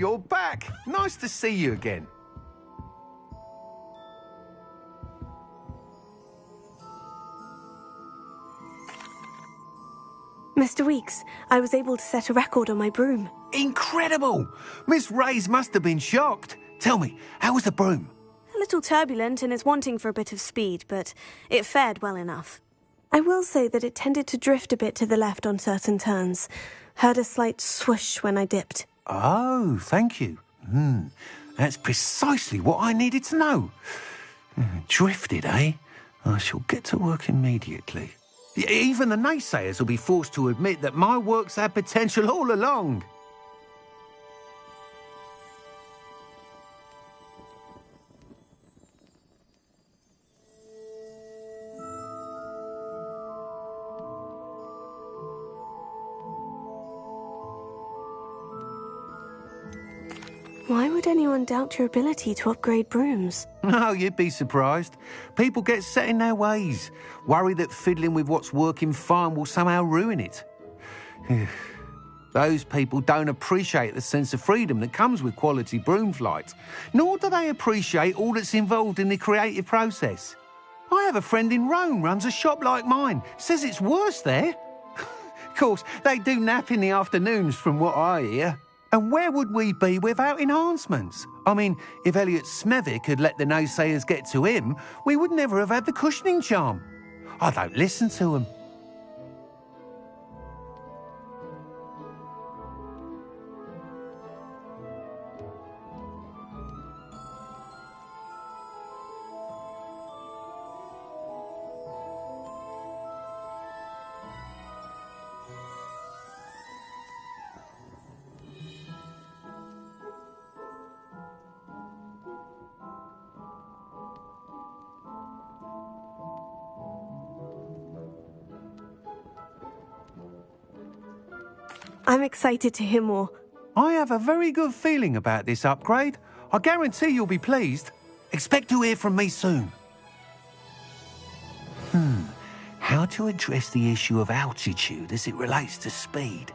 you're back. Nice to see you again. Mr. Weeks, I was able to set a record on my broom. Incredible! Miss Reyes must have been shocked. Tell me, how was the broom? A little turbulent and is wanting for a bit of speed, but it fared well enough. I will say that it tended to drift a bit to the left on certain turns. Heard a slight swoosh when I dipped. Oh, thank you. That's precisely what I needed to know. Drifted, eh? I shall get to work immediately. Even the naysayers will be forced to admit that my work's had potential all along. Why would anyone doubt your ability to upgrade brooms? No, you'd be surprised. People get set in their ways, worry that fiddling with what's working fine will somehow ruin it. Those people don't appreciate the sense of freedom that comes with quality broom flight, nor do they appreciate all that's involved in the creative process. I have a friend in Rome runs a shop like mine, says it's worse there. Of course, they do nap in the afternoons from what I hear. And where would we be without enhancements? I mean, if Elliot Smethwick had let the naysayers get to him, we would never have had the cushioning charm. I don't listen to them. I'm excited to hear more. I have a very good feeling about this upgrade. I guarantee you'll be pleased. Expect to hear from me soon. How to address the issue of altitude as it relates to speed?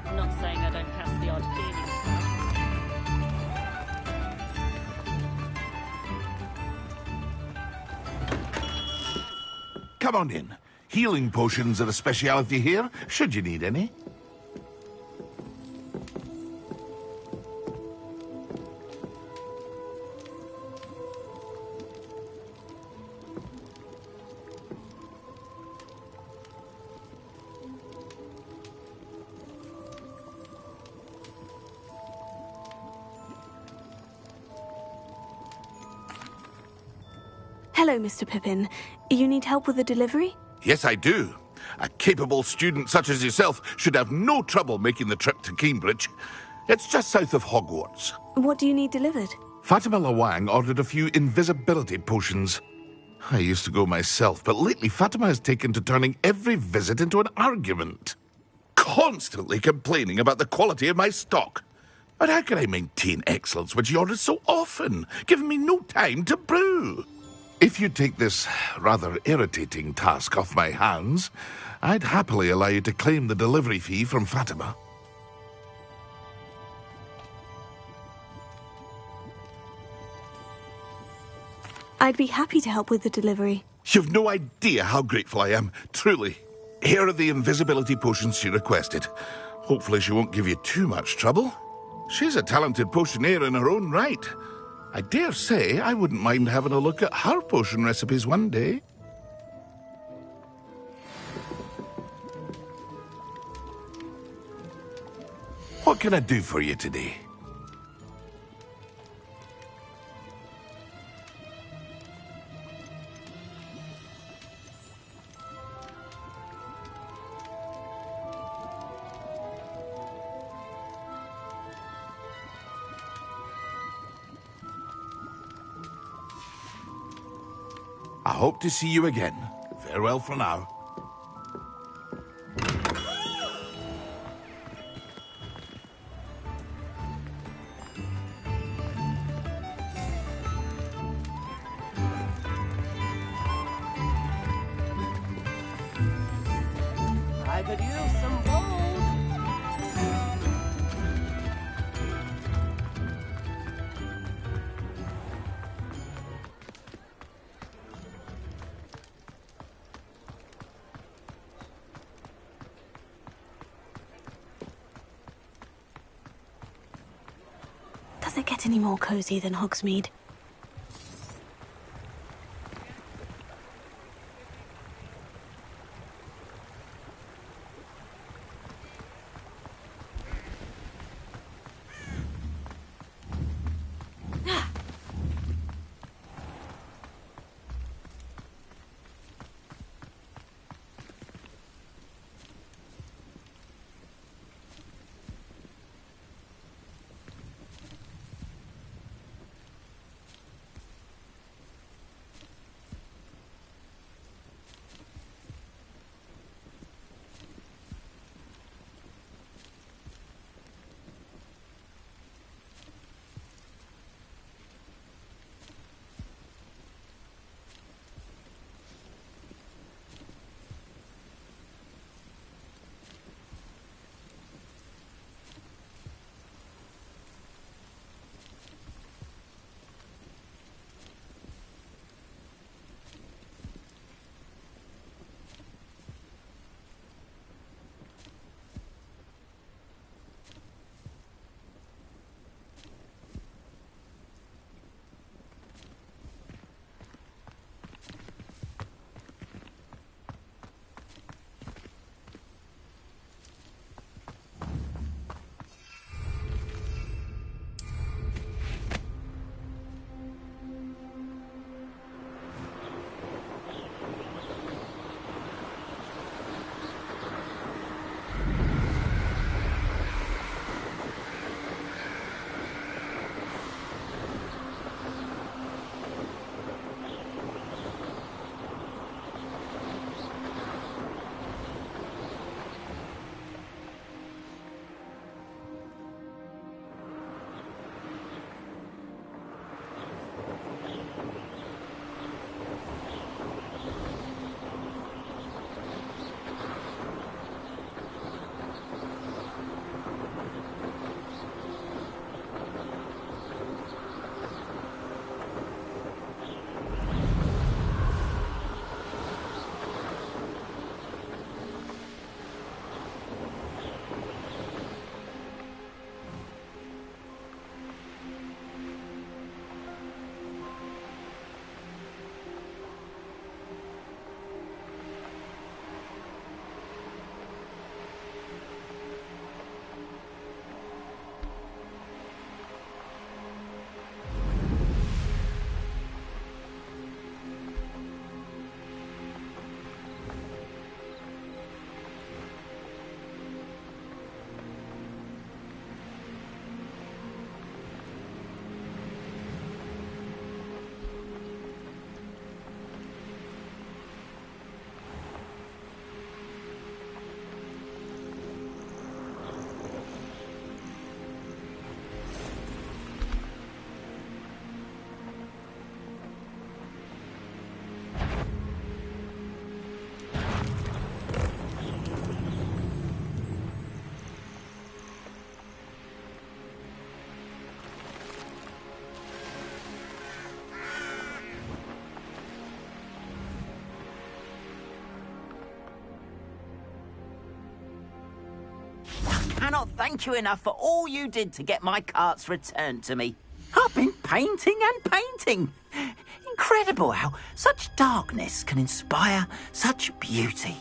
I'm not saying I don't pass the odd cleaning. Come on in. Healing potions are a speciality here, should you need any. Hello, Mr. Pippin. You need help with a delivery? Yes, I do. A capable student such as yourself should have no trouble making the trip to Cambridge. It's just south of Hogwarts. What do you need delivered? Fatima Lawang ordered a few invisibility potions. I used to go myself, but lately Fatima has taken to turning every visit into an argument. Constantly complaining about the quality of my stock. But how can I maintain excellence when she orders so often, giving me no time to brew? If you take this rather irritating task off my hands, I'd happily allow you to claim the delivery fee from Fatima. I'd be happy to help with the delivery. You've no idea how grateful I am, truly. Here are the invisibility potions she requested. Hopefully she won't give you too much trouble. She's a talented potioneer in her own right. I dare say I wouldn't mind having a look at her potion recipes one day. What can I do for you today? I hope to see you again. Farewell for now. I could use some gold. Does it get any more cozy than Hogsmeade? cannot thank you enough for all you did to get my carts returned to me. I've been painting and painting. Incredible how such darkness can inspire such beauty.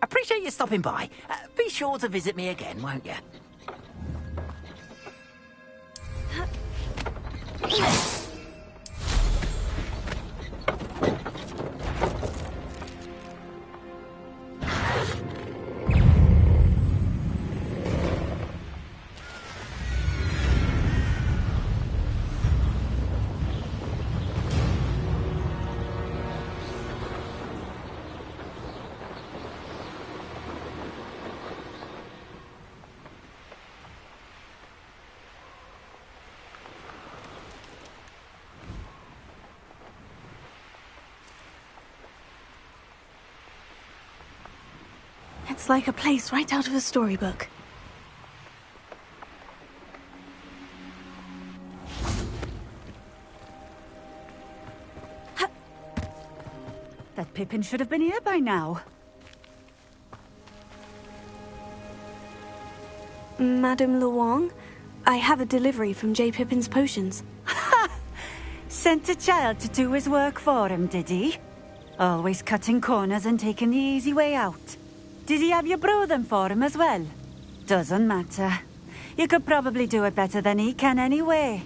Appreciate you stopping by. Be sure to visit me again, won't you? It's like a place right out of a storybook. That Pippin should have been here by now. Madame Luong, I have a delivery from J. Pippin's Potions. Sent a child to do his work for him, did he? Always cutting corners and taking the easy way out. Did he have you brew them for him as well? Doesn't matter. You could probably do it better than he can anyway.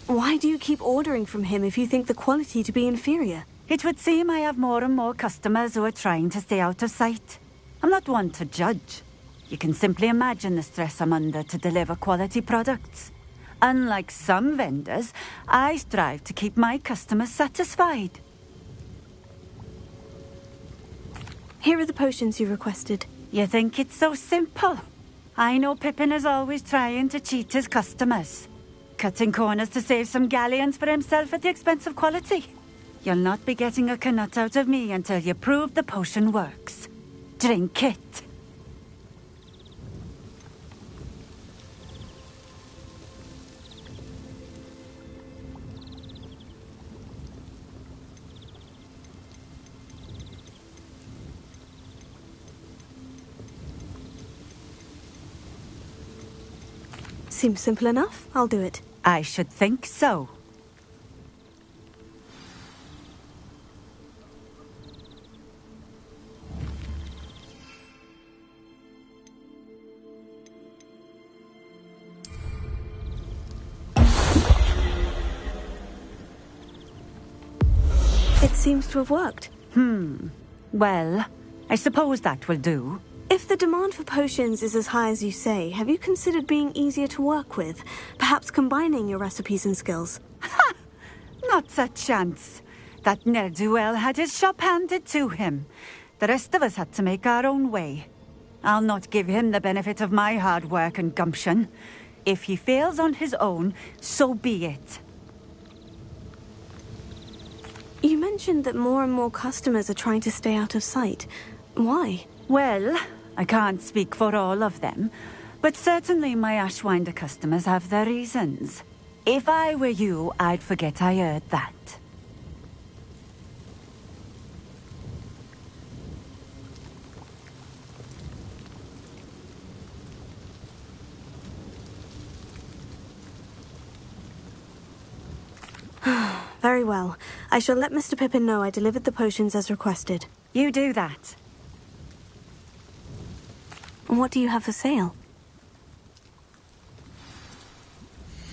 Why do you keep ordering from him if you think the quality to be inferior? It would seem I have more and more customers who are trying to stay out of sight. I'm not one to judge. You can simply imagine the stress I'm under to deliver quality products. Unlike some vendors, I strive to keep my customers satisfied. Here are the potions you requested. You think it's so simple? I know Pippin is always trying to cheat his customers. Cutting corners to save some galleons for himself at the expense of quality. You'll not be getting a canut out of me until you prove the potion works. Drink it. Seems simple enough. I'll do it. I should think so. It seems to have worked. Well, I suppose that will do. If the demand for potions is as high as you say, have you considered being easier to work with? Perhaps combining your recipes and skills? Not a chance. That ne'er-do-well had his shop handed to him. The rest of us had to make our own way. I'll not give him the benefit of my hard work and gumption. If he fails on his own, so be it. You mentioned that more and more customers are trying to stay out of sight. Why? Well, I can't speak for all of them, but certainly my Ashwinder customers have their reasons. If I were you, I'd forget I heard that. Very well. I shall let Mr. Pippin know I delivered the potions as requested. You do that. What do you have for sale?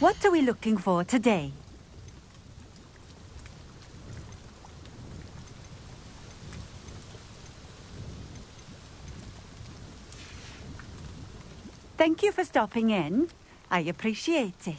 What are we looking for today? Thank you for stopping in. I appreciate it.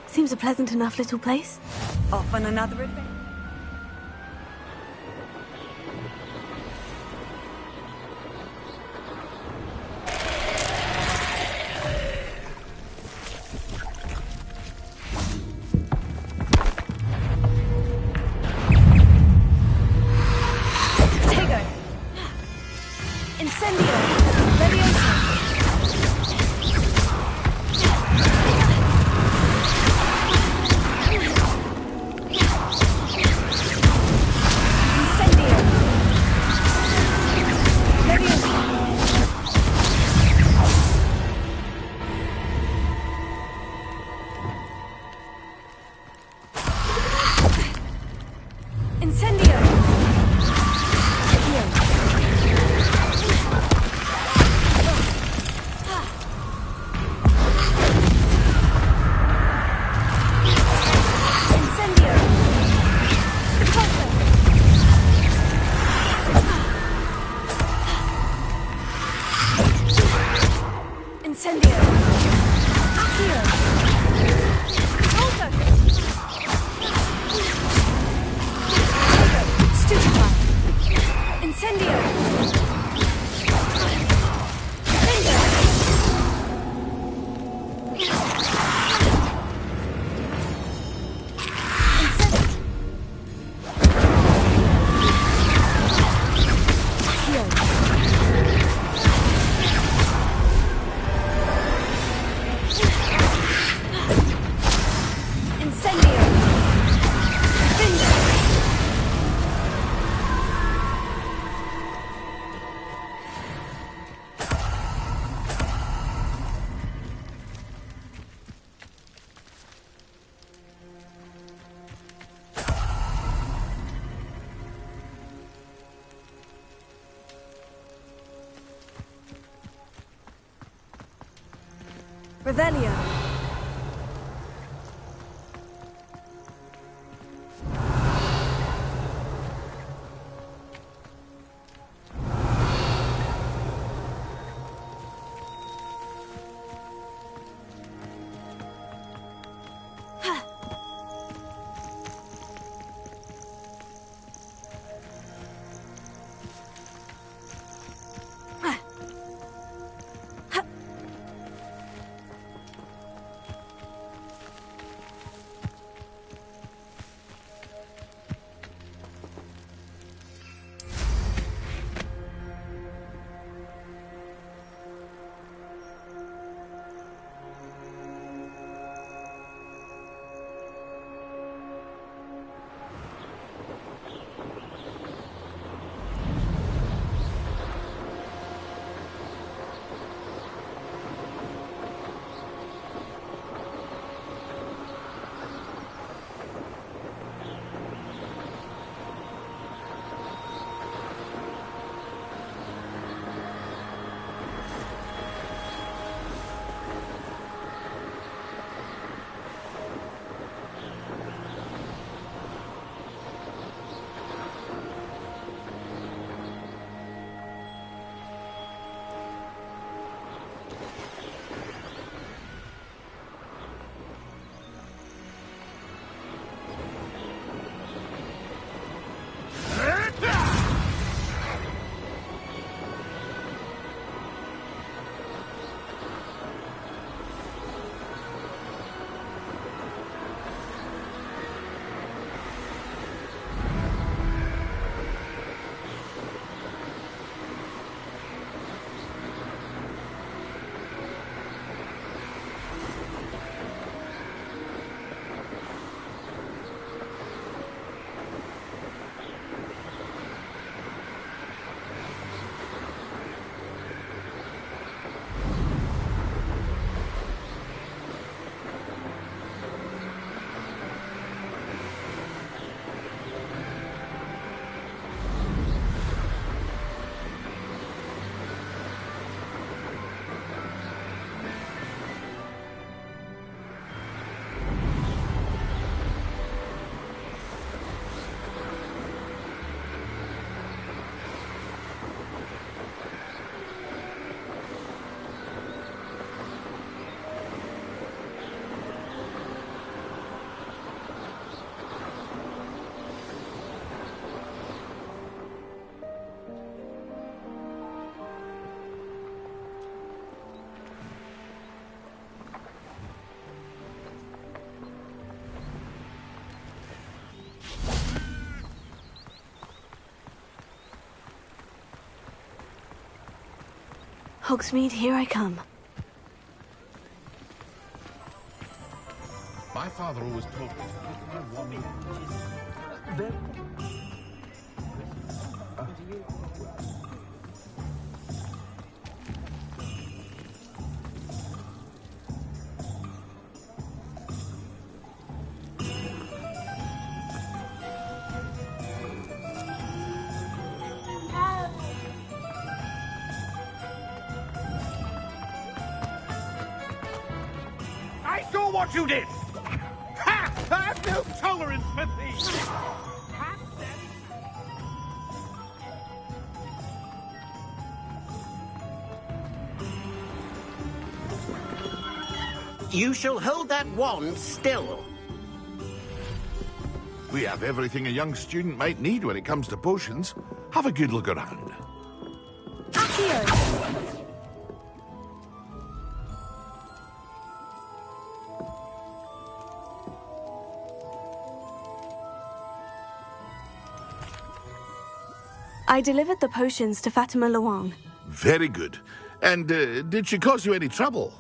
Seems a pleasant enough little place. Off on another adventure. Revelio. Hogsmeade, here I come. My father always told me to look at my warming. I saw what you did! Ha! I have no tolerance for thieves! You shall hold that wand still. We have everything a young student might need when it comes to potions. Have a good look around. Accio! I delivered the potions to Fatima Luang. Very good. And did she cause you any trouble?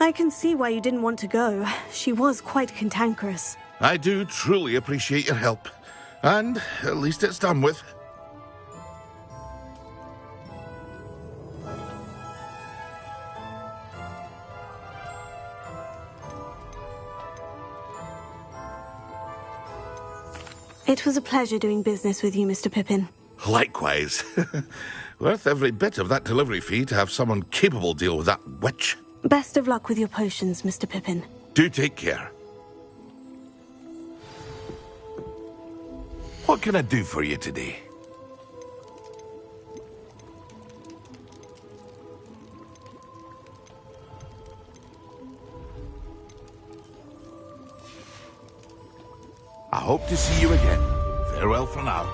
I can see why you didn't want to go. She was quite cantankerous. I do truly appreciate your help. And at least it's done with. It was a pleasure doing business with you, Mr. Pippin. Likewise. Worth every bit of that delivery fee to have someone capable deal with that witch. Best of luck with your potions, Mr. Pippin. Do take care. What can I do for you today? I hope to see you again. Farewell for now.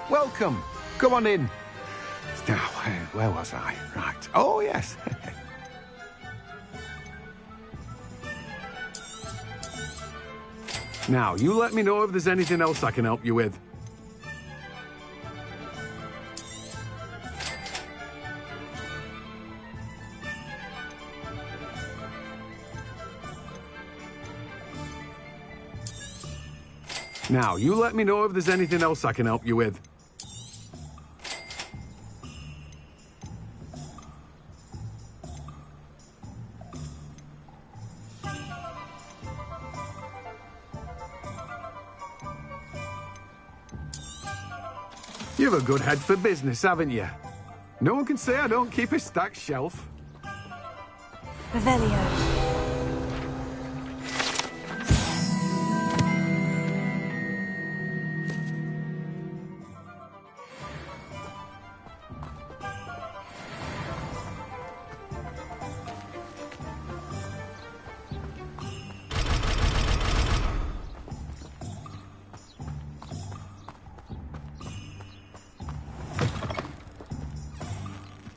Welcome. Come on in. Now, where was I? Right. Oh, yes. Now, you let me know if there's anything else I can help you with. Now, you let me know if there's anything else I can help you with. You've a good head for business, haven't you? No one can say I don't keep a stacked shelf. Revelio.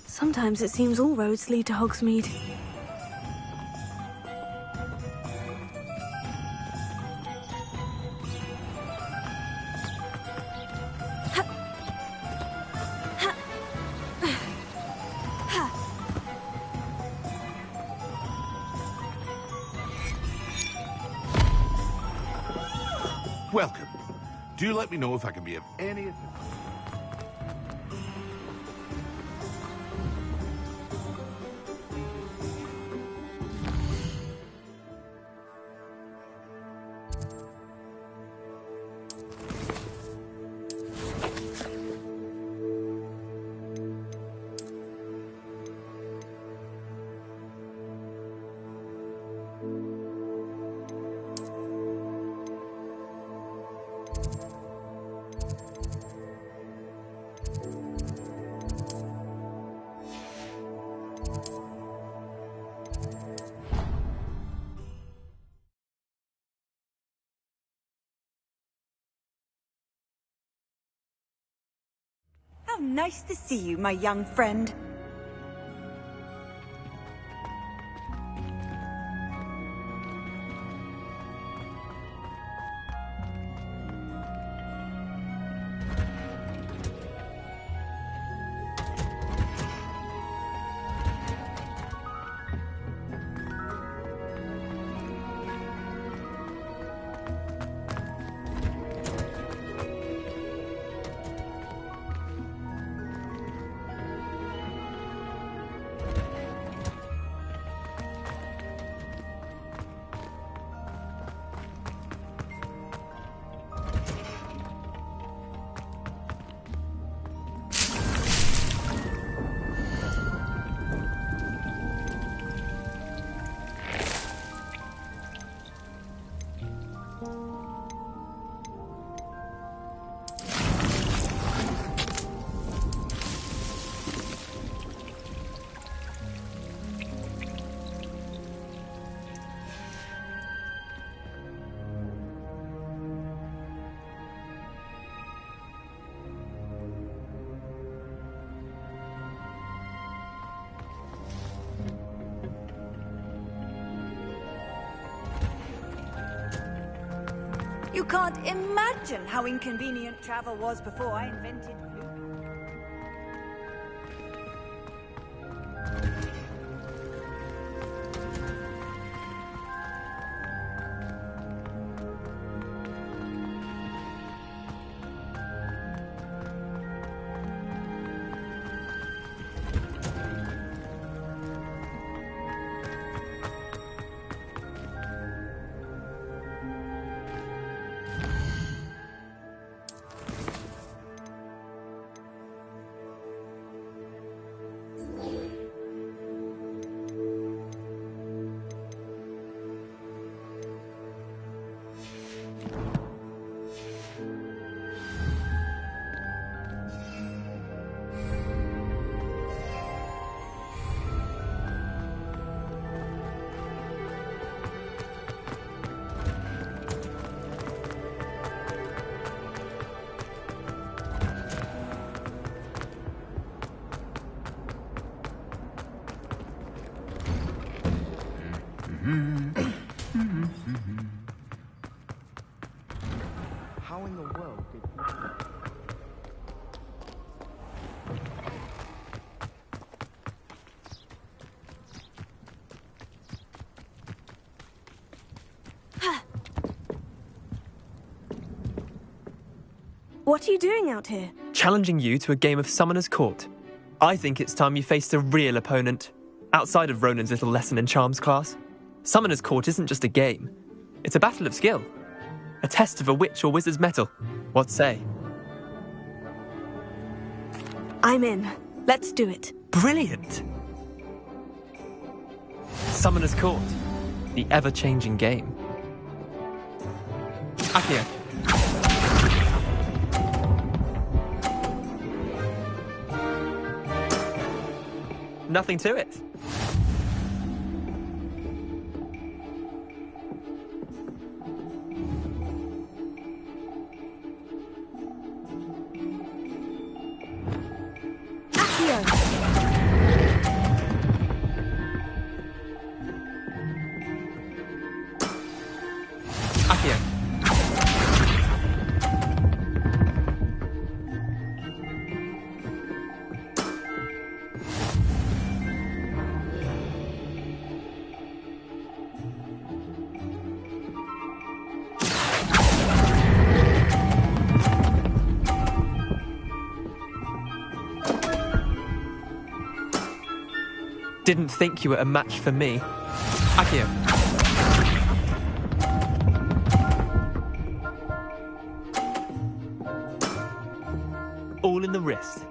Sometimes it seems all roads lead to Hogsmeade. welcome. Do let me know if I can be of any assistance. How nice to see you, my young friend. You can't imagine how inconvenient travel was before I invented Blue. How in the world did you... What are you doing out here? Challenging you to a game of Summoner's Court. I think it's time you faced a real opponent, outside of Ronan's little lesson in charms class. Summoner's Court isn't just a game. It's a battle of skill. A test of a witch or wizard's mettle. What say? I'm in. Let's do it. Brilliant! Summoner's Court. The ever-changing game. Accio. Nothing to it. Accio. Didn't think you were a match for me. Accio. All in the wrist.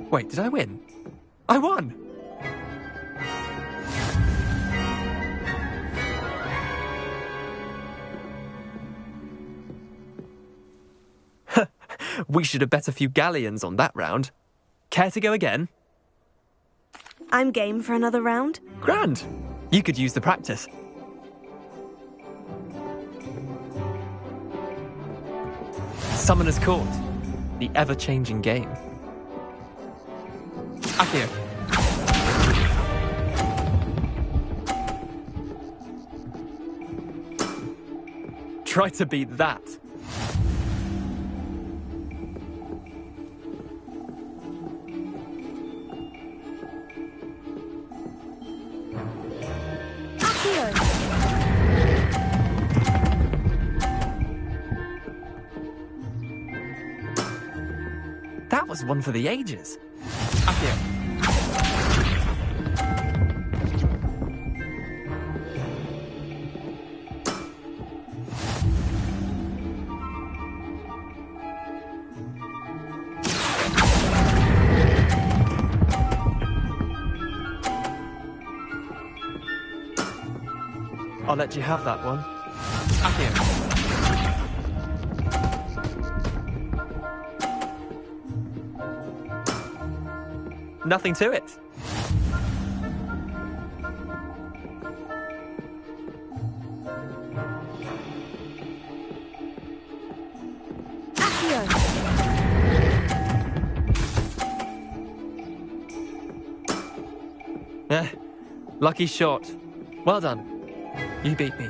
Wait, did I win? I won! We should have bet a few galleons on that round. Care to go again? I'm game for another round. Grand. You could use the practice. Summoner's Court. The ever-changing game. Accio. Try to beat that. That was one for the ages. Accio. I'll let you have that one. Accio. Nothing to it. Lucky shot. Well done. You beat me.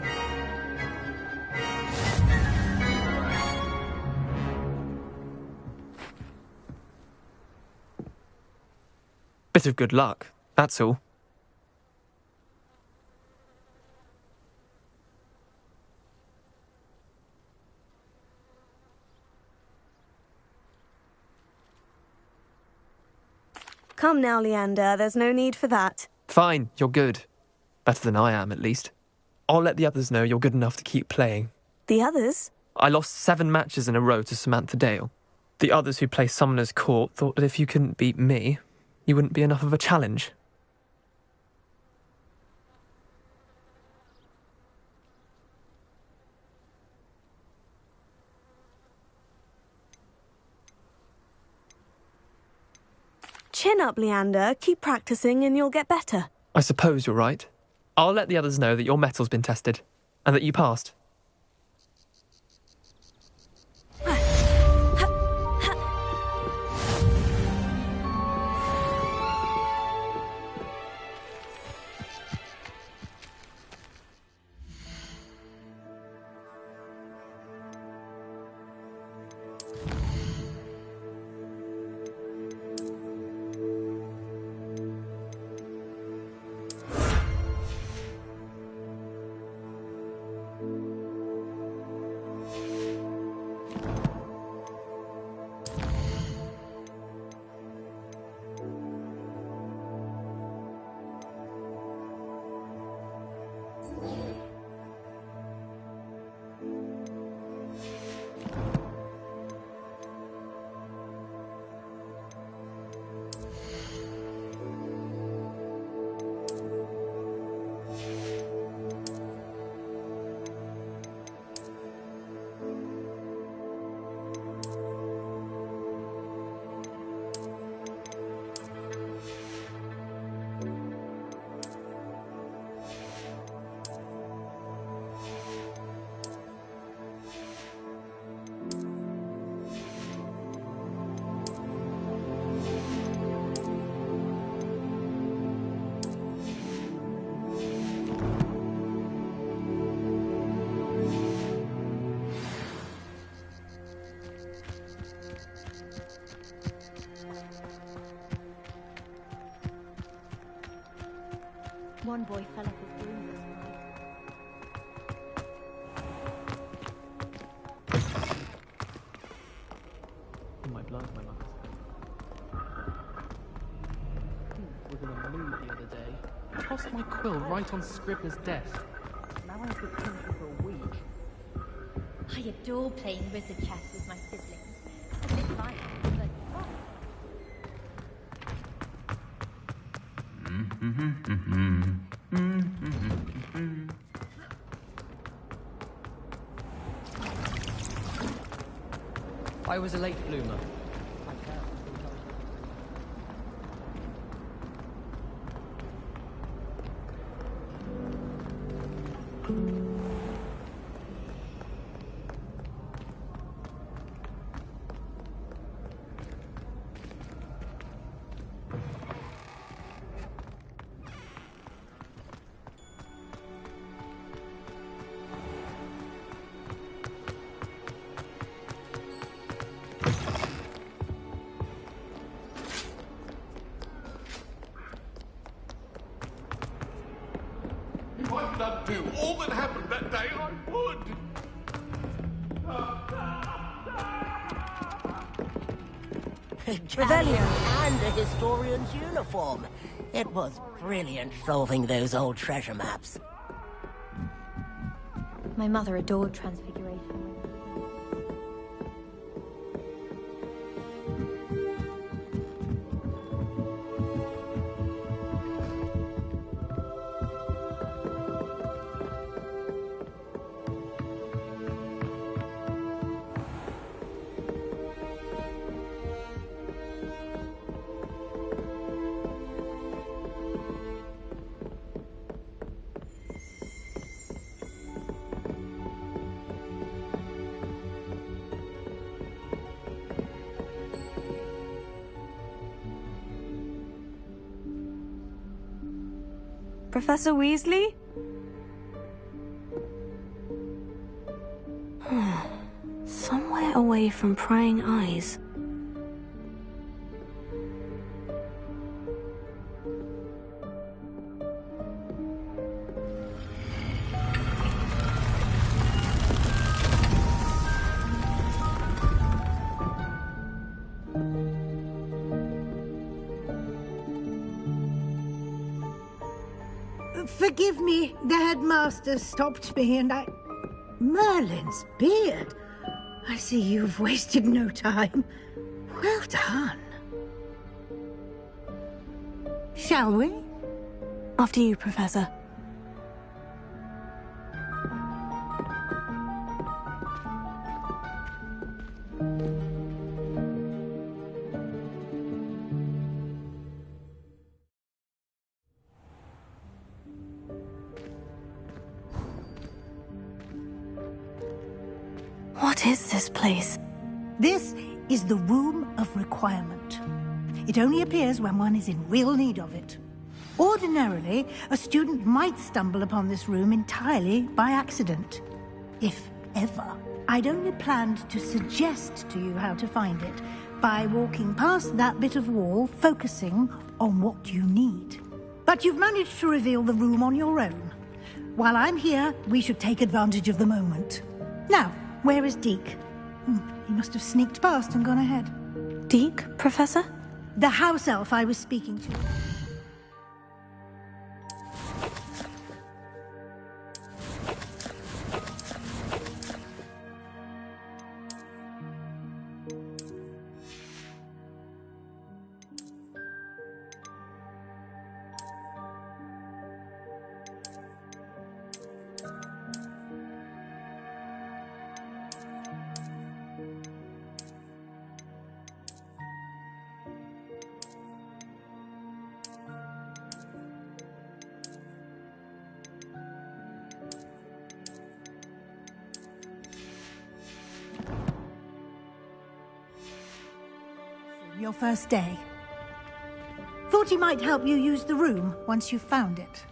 Bit of good luck, that's all. Come now, Leander, there's no need for that. Fine, you're good. Better than I am, at least. I'll let the others know you're good enough to keep playing. The others? I lost 7 matches in a row to Samantha Dale. The others who play Summoner's Court thought that if you couldn't beat me, you wouldn't be enough of a challenge. Chin up, Leander. Keep practicing and you'll get better. I suppose you're right. I'll let the others know that your metal's been tested, and that you passed. One boy fell off his broom this morning. Oh my blood, my mother's was in a mood the other day. Tossed my quill right on Scribner's desk. Now I have to punish her for a week. I adore playing wizard chess with my siblings. A bit violent, but fun. I was a late bloomer. If I'd not do all that happened that day, I would. Revelio and a historian's uniform. It was brilliant solving those old treasure maps. My mother adored Transfiguration. Professor Weasley? Somewhere away from prying eyes. Forgive me, the headmaster stopped me and I... Merlin's beard. I see you've wasted no time. Well done. Shall we? After you, Professor. What is this place? This is the Room of Requirement. It only appears when one is in real need of it. Ordinarily, a student might stumble upon this room entirely by accident. If ever. I'd only planned to suggest to you how to find it by walking past that bit of wall, focusing on what you need. But you've managed to reveal the room on your own. While I'm here, we should take advantage of the moment. Now, where is Deke? He must have sneaked past and gone ahead. Deke, Professor? The house elf I was speaking to. Your first day. Thought he might help you use the room once you've found it.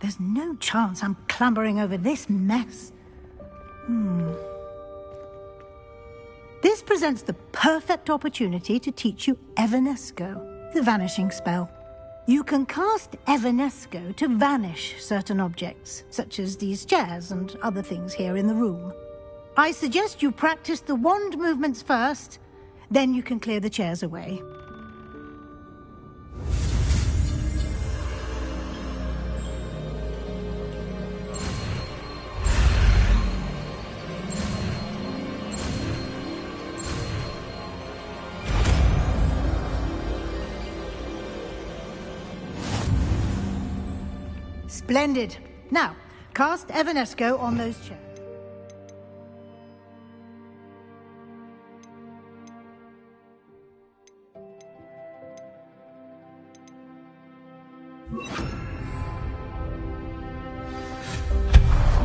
There's no chance I'm clambering over this mess. This presents the perfect opportunity to teach you Evanesco, the vanishing spell. You can cast Evanesco to vanish certain objects, such as these chairs and other things here in the room. I suggest you practice the wand movements first, then you can clear the chairs away. Splendid. Now, cast Evanesco on those chairs.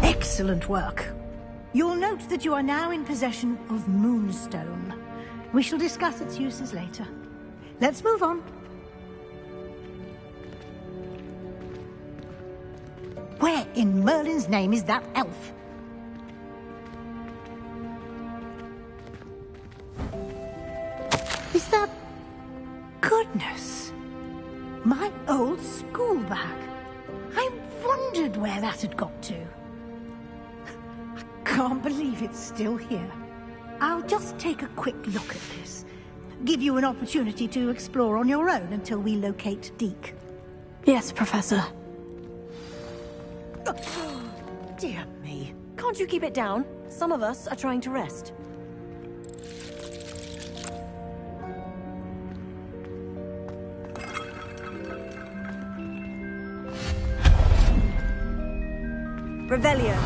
Excellent work. You'll note that you are now in possession of Moonstone. We shall discuss its uses later. Let's move on. Where in Merlin's name is that elf? Is that... Goodness! My old school bag. I wondered where that had got to. I can't believe it's still here. I'll just take a quick look at this. Give you an opportunity to explore on your own until we locate Deke. Yes, Professor. Dear me. Can't you keep it down? Some of us are trying to rest. Revelio.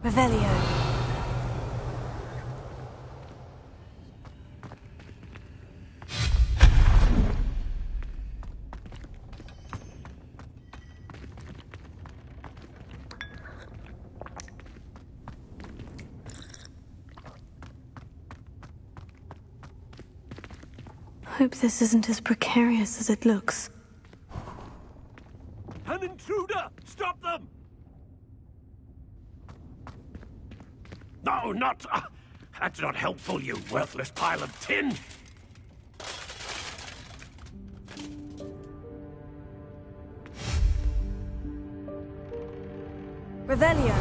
Revelio. Hope this isn't as precarious as it looks. An intruder! Stop them! No, not... that's not helpful, you worthless pile of tin! Revelio.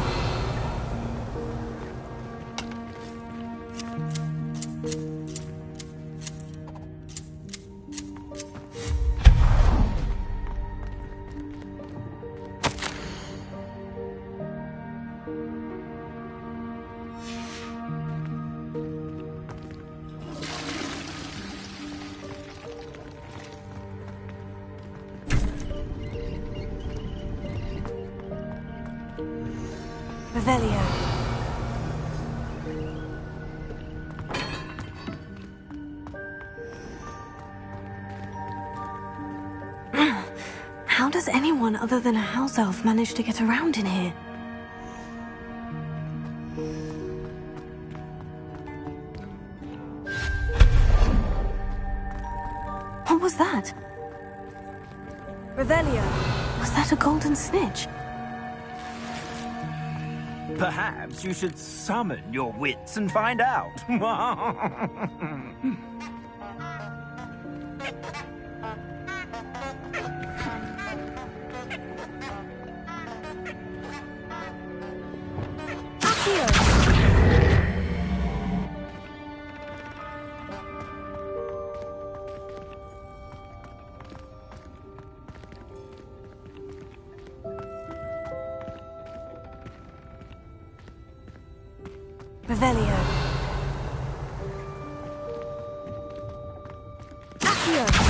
Revelio. How does anyone other than a house elf manage to get around in here? What was that? Revelio. Was that a golden snitch? Perhaps you should summon your wits and find out. Revelio. Accio.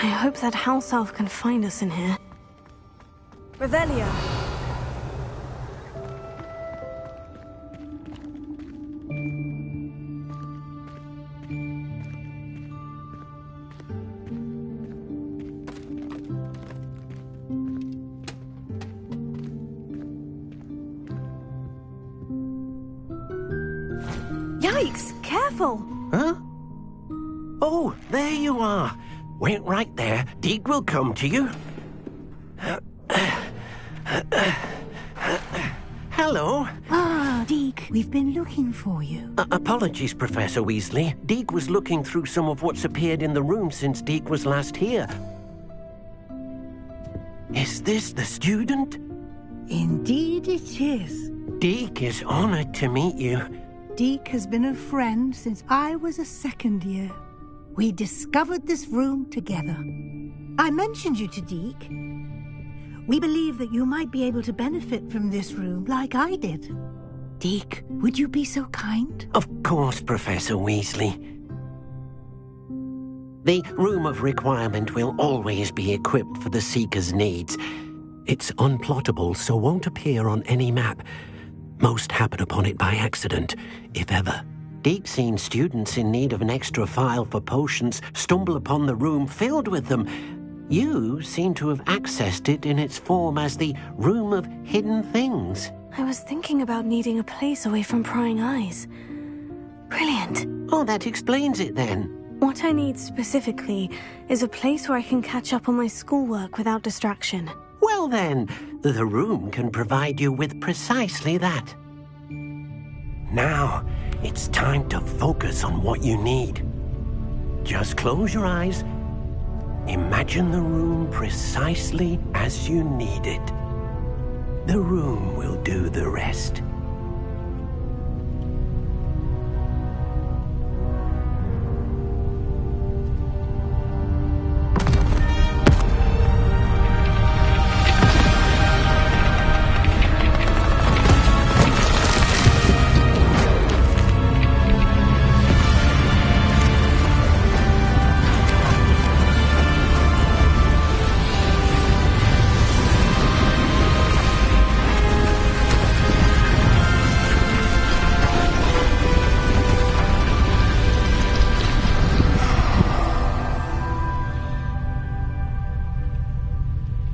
I hope that house elf can find us in here. Revelio. Yikes! Careful! Huh? Oh, there you are. Wait right there. Deek will come to you. Hello. Ah, Deek, we've been looking for you. Apologies, Professor Weasley. Deek was looking through some of what's appeared in the room since Deek was last here. Is this the student? Indeed it is. Deek is honored to meet you. Deek has been a friend since I was a second year. We discovered this room together. I mentioned you to Deek. We believe that you might be able to benefit from this room like I did. Deek, would you be so kind? Of course, Professor Weasley. The Room of Requirement will always be equipped for the Seeker's needs. It's unplottable, so won't appear on any map. Most happen upon it by accident, if ever. Deek's seen students in need of an extra file for potions stumble upon the room filled with them. You seem to have accessed it in its form as the Room of Hidden Things. I was thinking about needing a place away from prying eyes. Brilliant. Oh, that explains it then. What I need specifically is a place where I can catch up on my schoolwork without distraction. Well then, the room can provide you with precisely that. Now, it's time to focus on what you need. Just close your eyes. Imagine the room precisely as you need it. The room will do the rest.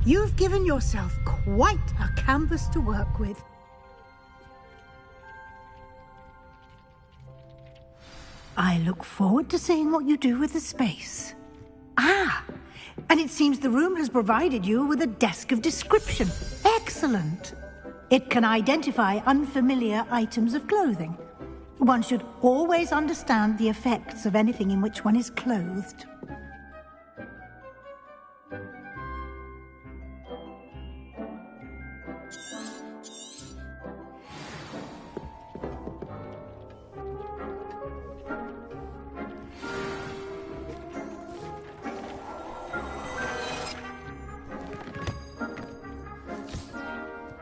You've given yourself quite a canvas to work with. I look forward to seeing what you do with the space. Ah, and it seems the room has provided you with a desk of description. Excellent. It can identify unfamiliar items of clothing. One should always understand the effects of anything in which one is clothed.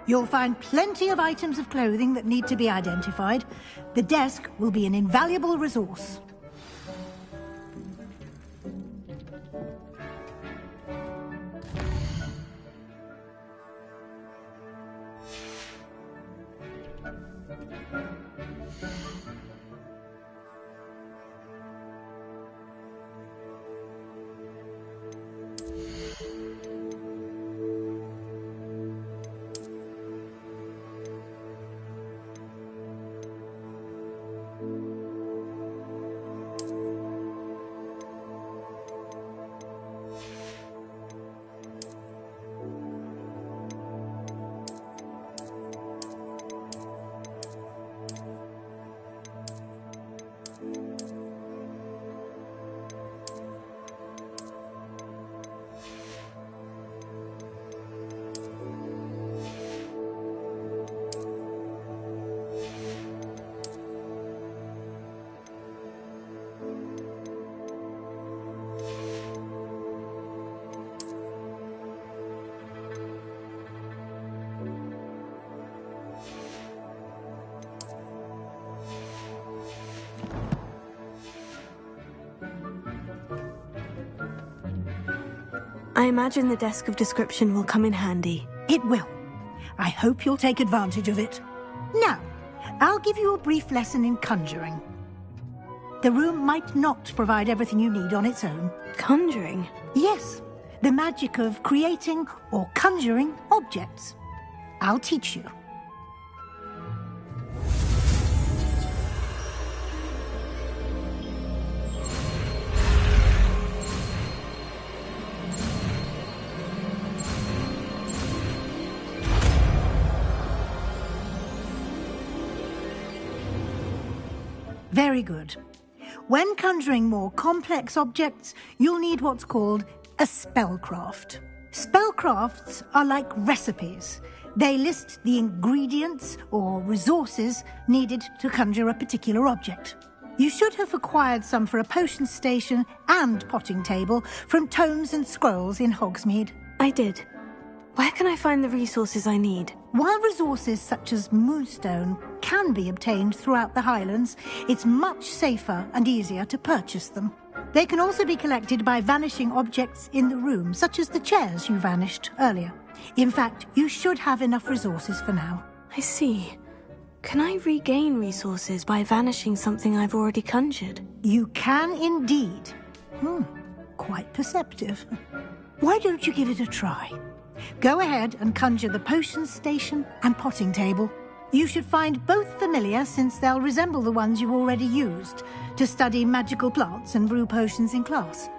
You'll find plenty of items of clothing that need to be identified. The desk will be an invaluable resource. I imagine the desk of description will come in handy. It will. I hope you'll take advantage of it. Now, I'll give you a brief lesson in conjuring. The room might not provide everything you need on its own. Conjuring? Yes, the magic of creating or conjuring objects. I'll teach you. Very good. When conjuring more complex objects, you'll need what's called a spellcraft. Spellcrafts are like recipes. They list the ingredients or resources needed to conjure a particular object. You should have acquired some for a potion station and potting table from Tomes and Scrolls in Hogsmeade. I did. Where can I find the resources I need? While resources such as Moonstone can be obtained throughout the Highlands, it's much safer and easier to purchase them. They can also be collected by vanishing objects in the room, such as the chairs you vanished earlier. In fact, you should have enough resources for now. I see. Can I regain resources by vanishing something I've already conjured? You can indeed. Quite perceptive. Why don't you give it a try? Go ahead and conjure the potion station and potting table. You should find both familiar, since they'll resemble the ones you've already used to study magical plants and brew potions in class.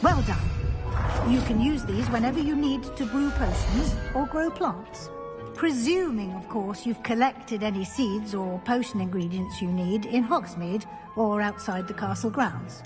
Well done. You can use these whenever you need to brew potions or grow plants. Presuming, of course, you've collected any seeds or potion ingredients you need in Hogsmeade or outside the castle grounds.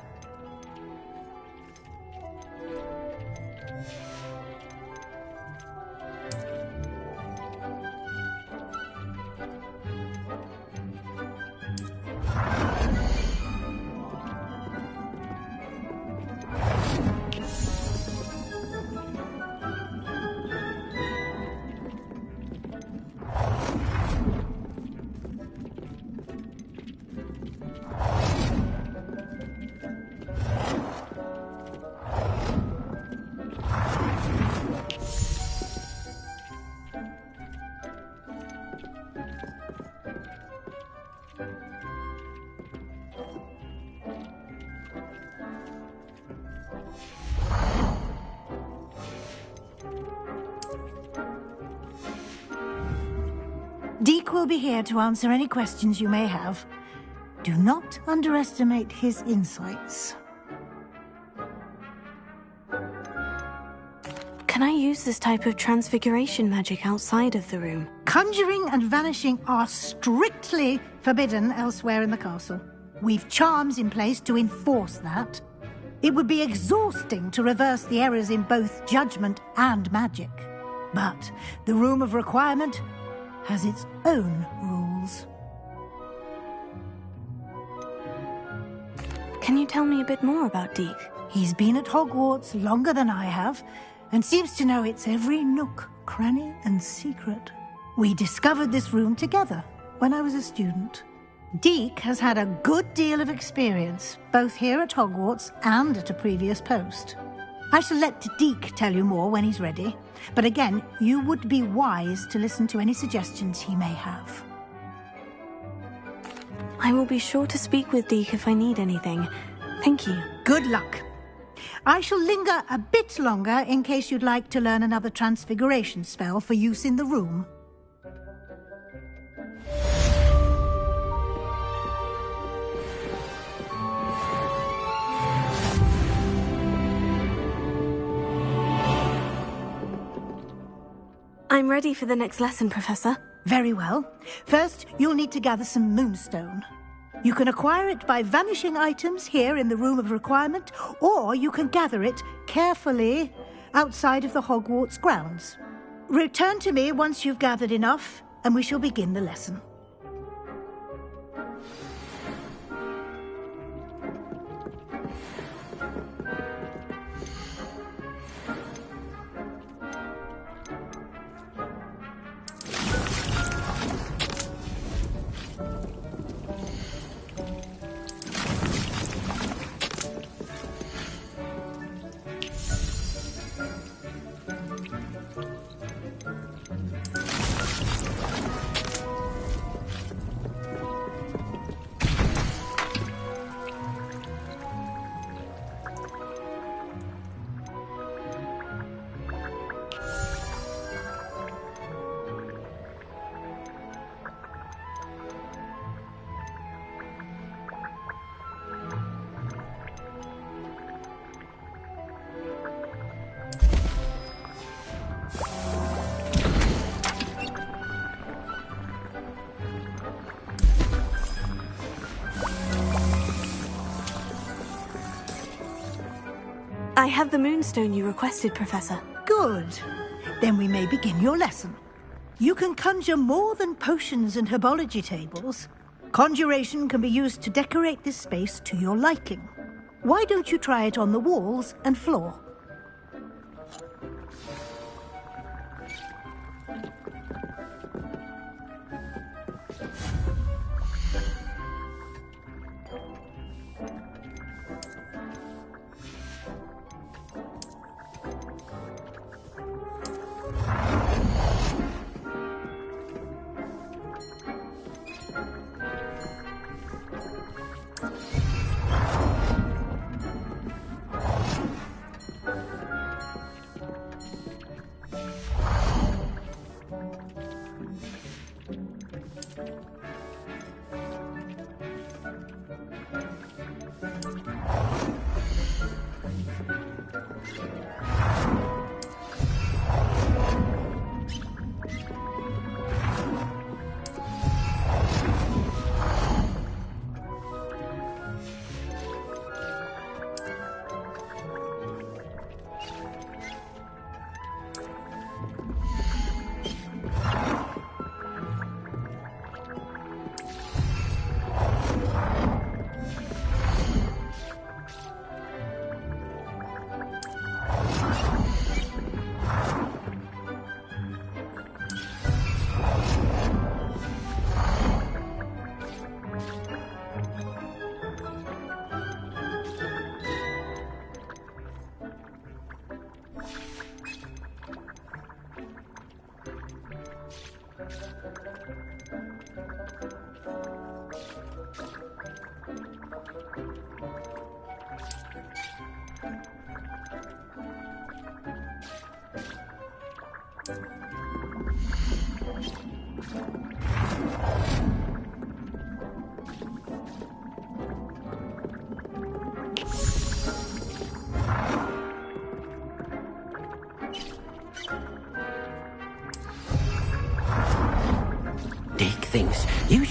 Deek will be here to answer any questions you may have. Do not underestimate his insights. Can I use this type of transfiguration magic outside of the room? Conjuring and vanishing are strictly forbidden elsewhere in the castle. We've charms in place to enforce that. It would be exhausting to reverse the errors in both judgment and magic. But the Room of Requirement has its own rules. Can you tell me a bit more about Deek? He's been at Hogwarts longer than I have, and seems to know its every nook, cranny, and secret. We discovered this room together when I was a student. Deek has had a good deal of experience, both here at Hogwarts and at a previous post. I shall let Deek tell you more when he's ready, but again, you would be wise to listen to any suggestions he may have. I will be sure to speak with Deek if I need anything. Thank you. Good luck. I shall linger a bit longer in case you'd like to learn another transfiguration spell for use in the room. I'm ready for the next lesson, Professor. Very well. First, you'll need to gather some moonstone. You can acquire it by vanishing items here in the Room of Requirement, or you can gather it carefully outside of the Hogwarts grounds. Return to me once you've gathered enough, and we shall begin the lesson. I have the moonstone you requested, Professor. Good. Then we may begin your lesson. You can conjure more than potions and herbology tables. Conjuration can be used to decorate this space to your liking. Why don't you try it on the walls and floor?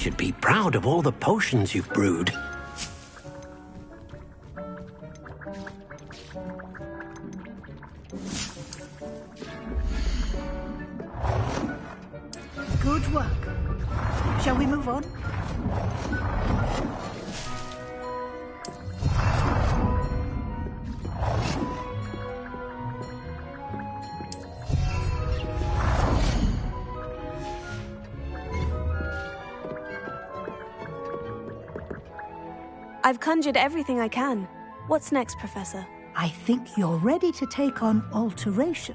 should be proud of all the potions you've brewed. Good work. Shall we move on? I've conjured everything I can. What's next, Professor? I think you're ready to take on alteration.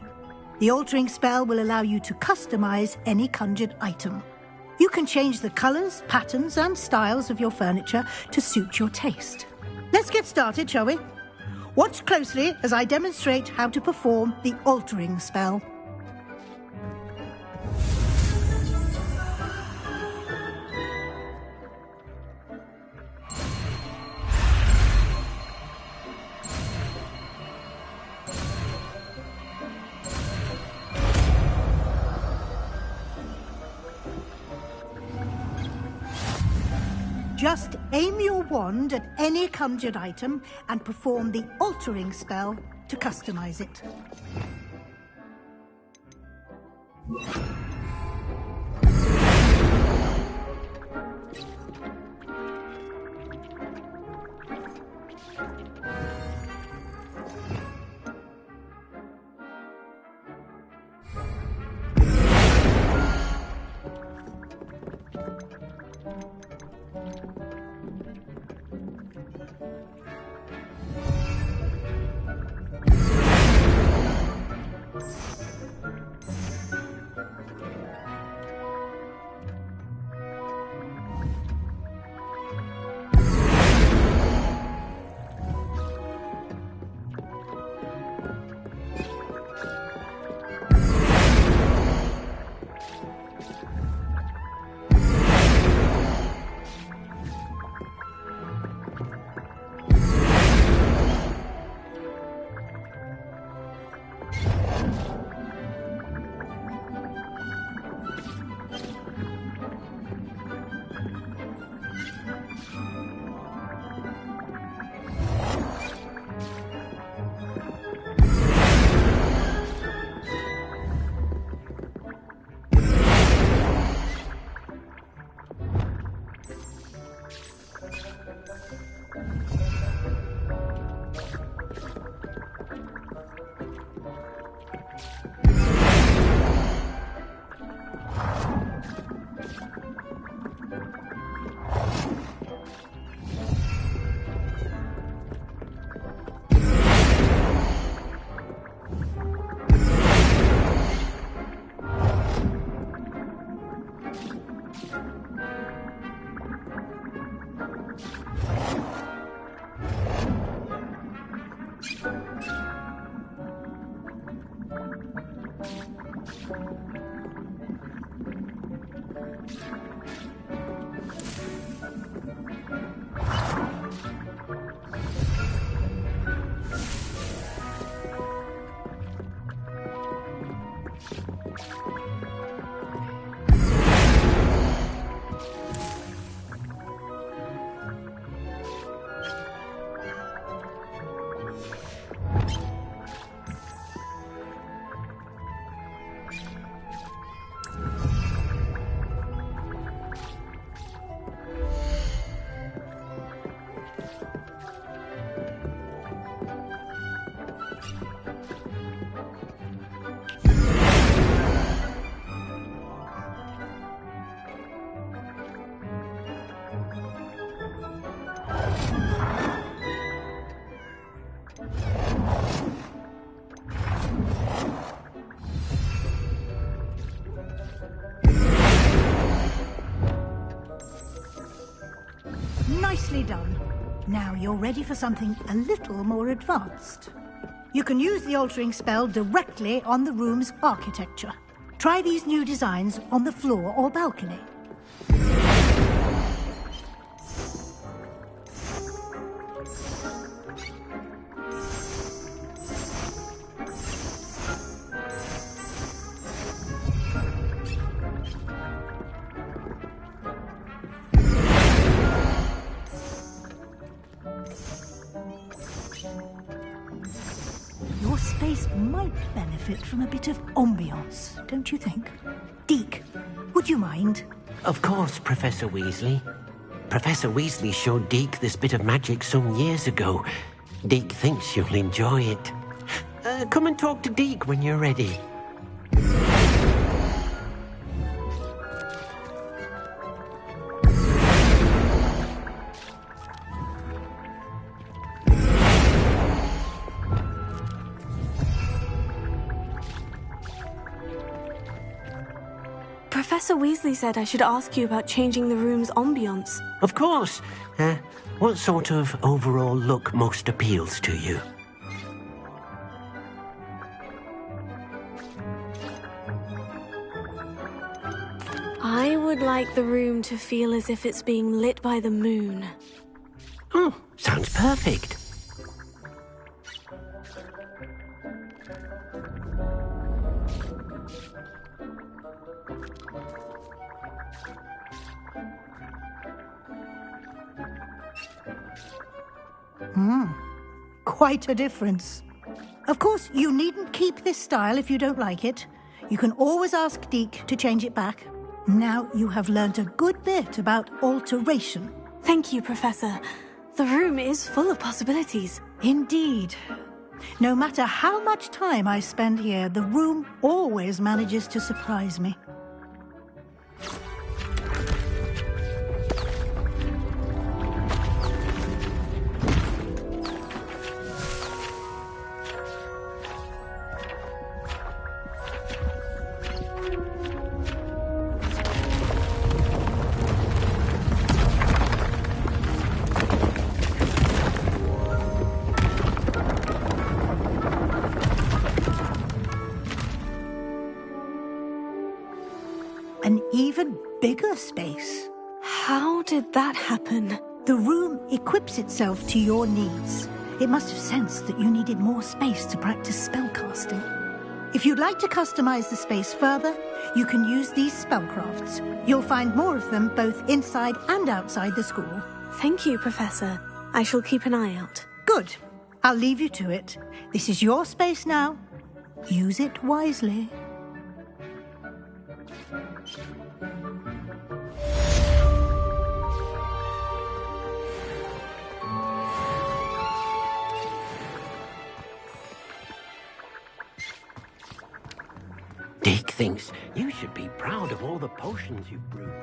The altering spell will allow you to customize any conjured item. You can change the colors, patterns, and styles of your furniture to suit your taste. Let's get started, shall we? Watch closely as I demonstrate how to perform the altering spell. Just aim your wand at any conjured item and perform the altering spell to customize it. Nicely done. Now you're ready for something a little more advanced. You can use the altering spell directly on the room's architecture. Try these new designs on the floor or balcony. Your space might benefit from a bit of ambiance, don't you think? Deke, would you mind? Of course, Professor Weasley. Professor Weasley showed Deke this bit of magic some years ago. Deke thinks you'll enjoy it. Come and talk to Deke when you're ready. Professor Weasley said I should ask you about changing the room's ambiance. Of course. What sort of overall look most appeals to you? I would like the room to feel as if it's being lit by the moon. Oh, sounds perfect. Quite a difference. Of course, you needn't keep this style if you don't like it. You can always ask Deke to change it back. Now you have learnt a good bit about alteration. Thank you, Professor. The room is full of possibilities. Indeed. No matter how much time I spend here, the room always manages to surprise me. An even bigger space. How did that happen? The room equips itself to your needs. It must have sensed that you needed more space to practice spellcasting. If you'd like to customize the space further, you can use these spellcrafts. You'll find more of them both inside and outside the school. Thank you, Professor. I shall keep an eye out. Good. I'll leave you to it. This is your space now. Use it wisely. Deke thinks you should be proud of all the potions you've brewed.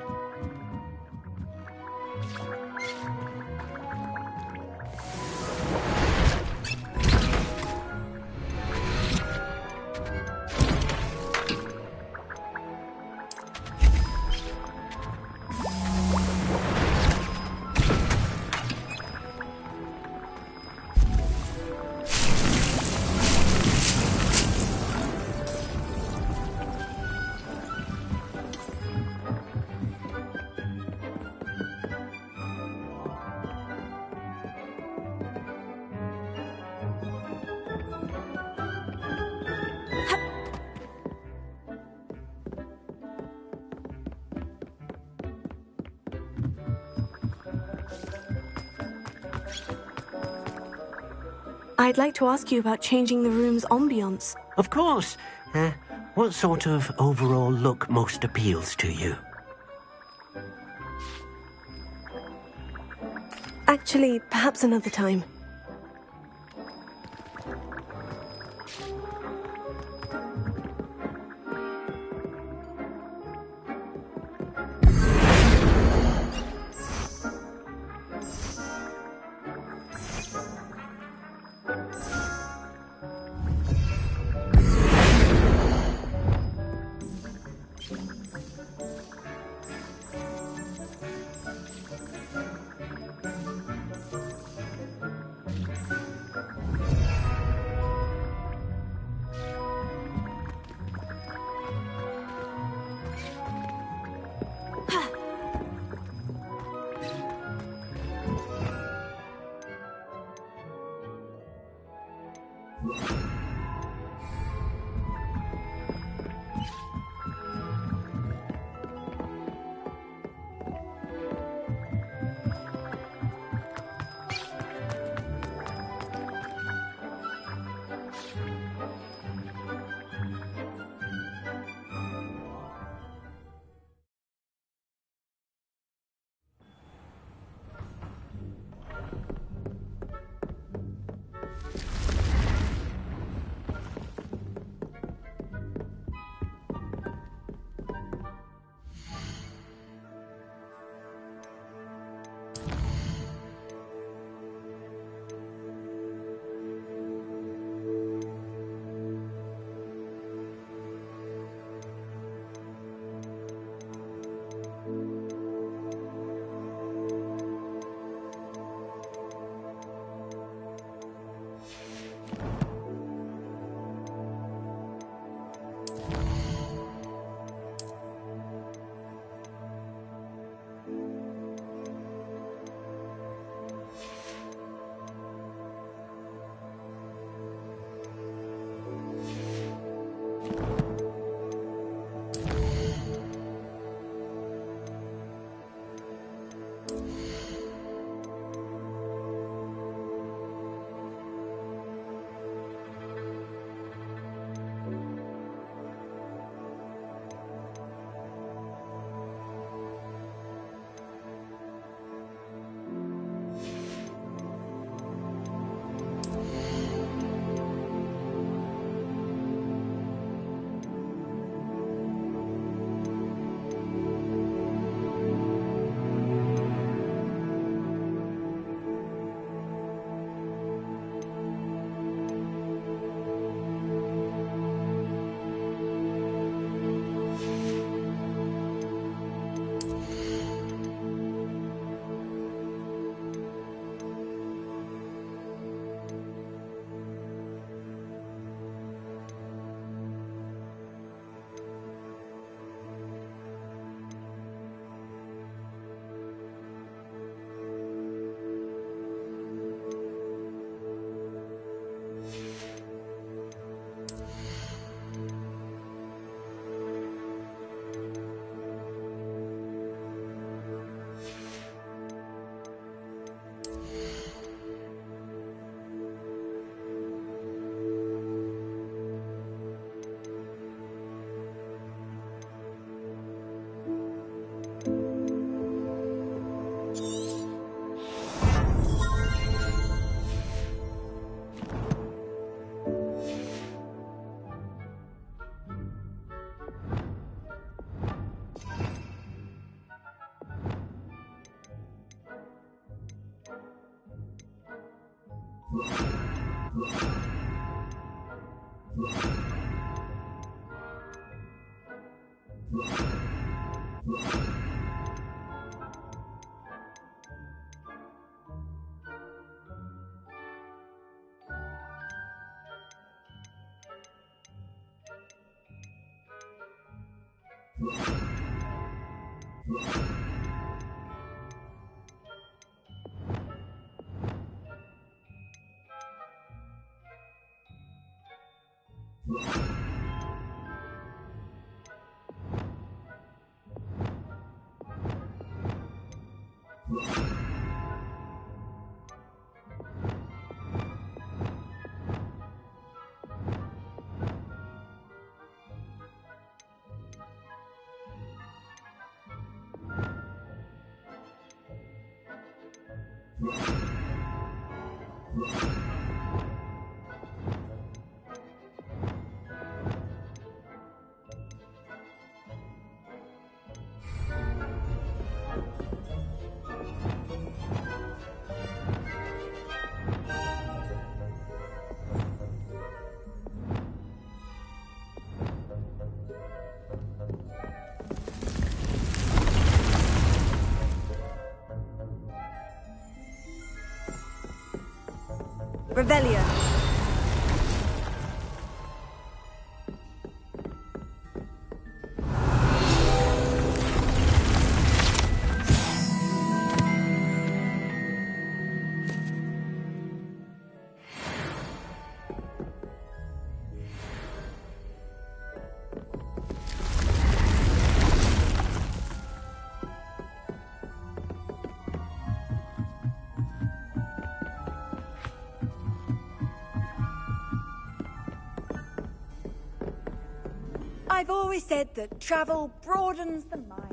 I'd like to ask you about changing the room's ambiance. Of course. What sort of overall look most appeals to you? Actually, perhaps another time. Revelio. I've always said that travel broadens the mind.